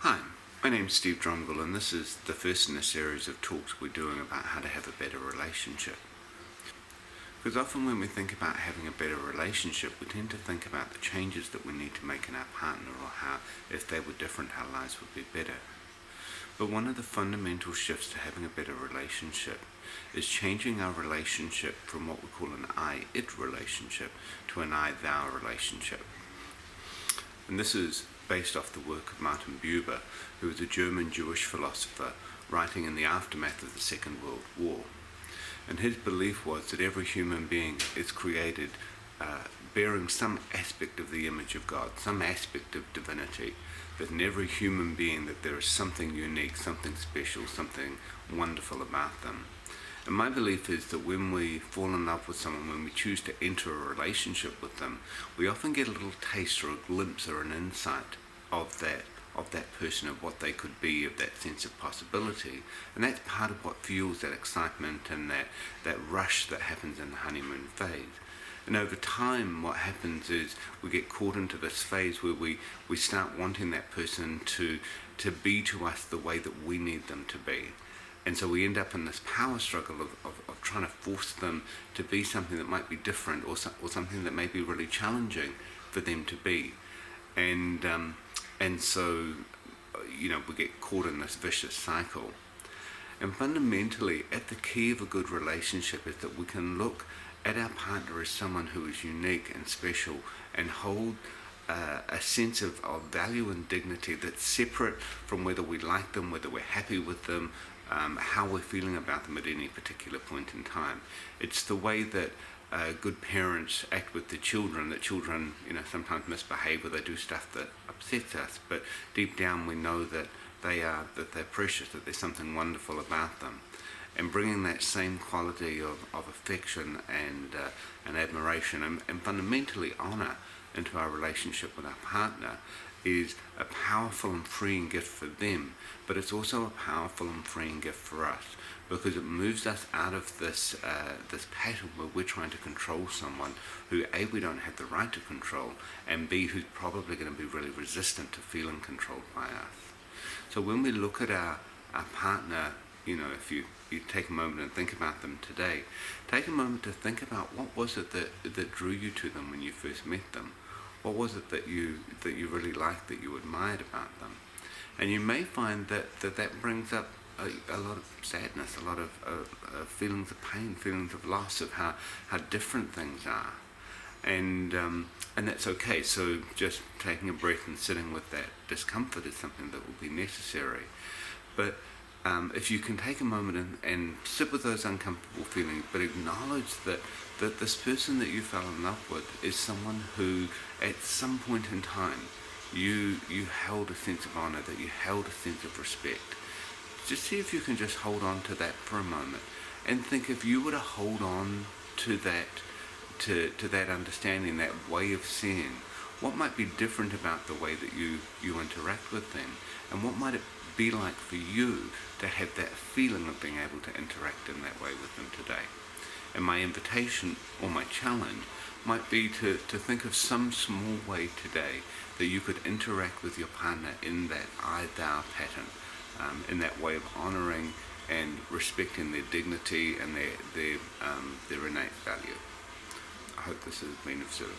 Hi, my name's Steve Dromgool, and this is the first in a series of talks we're doing about how to have a better relationship. Because often when we think about having a better relationship, we tend to think about the changes that we need to make in our partner, or how, if they were different, our lives would be better. But one of the fundamental shifts to having a better relationship is changing our relationship from what we call an I-it relationship to an I-thou relationship. And this is based off the work of Martin Buber, who was a German Jewish philosopher writing in the aftermath of the Second World War. And his belief was that every human being is created bearing some aspect of the image of God, some aspect of divinity, that in every human being that there is something unique, something special, something wonderful about them. And my belief is that when we fall in love with someone, when we choose to enter a relationship with them, we often get a little taste or a glimpse or an insight of that person, of what they could be, of that sense of possibility. And that's part of what fuels that excitement and that rush that happens in the honeymoon phase. And over time, what happens is we get caught into this phase where we start wanting that person to be to us the way that we need them to be. And so we end up in this power struggle of trying to force them to be something that might be different, or something that may be really challenging for them to be. And so, we get caught in this vicious cycle. And fundamentally, at the key of a good relationship is that we can look at our partner as someone who is unique and special, and hold a sense of value and dignity that's separate from whether we like them, whether we're happy with them, how we're feeling about them at any particular point in time. It's the way that good parents act with their children, that children, sometimes misbehave or they do stuff that upsets us, but deep down we know that they're precious, that there's something wonderful about them. And bringing that same quality of affection and admiration and fundamentally honour into our relationship with our partner is a powerful and freeing gift for them, but it's also a powerful and freeing gift for us, because it moves us out of this pattern where we're trying to control someone who, A, we don't have the right to control, and B, who's probably going to be really resistant to feeling controlled by us. So when we look at our partner, if you take a moment and think about them today, take a moment to think about what was it that drew you to them when you first met them. What was it that you really liked, that you admired about them? And you may find that brings up a lot of sadness, a lot of feelings of pain, feelings of loss, of how different things are. And that's okay. So just taking a breath and sitting with that discomfort is something that will be necessary. But if you can take a moment and sit with those uncomfortable feelings, but acknowledge that this person that you fell in love with is someone who, at some point in time, you held a sense of honor, that you held a sense of respect. Just see if you can just hold on to that for a moment, and think, if you were to hold on to that understanding, that way of seeing, what might be different about the way that you interact with them, and what might it be like for you to have that feeling of being able to interact in that way with them today. And my invitation, or my challenge, might be to think of some small way today that you could interact with your partner in that I-thou pattern, in that way of honouring and respecting their dignity and their innate value. I hope this has been of service.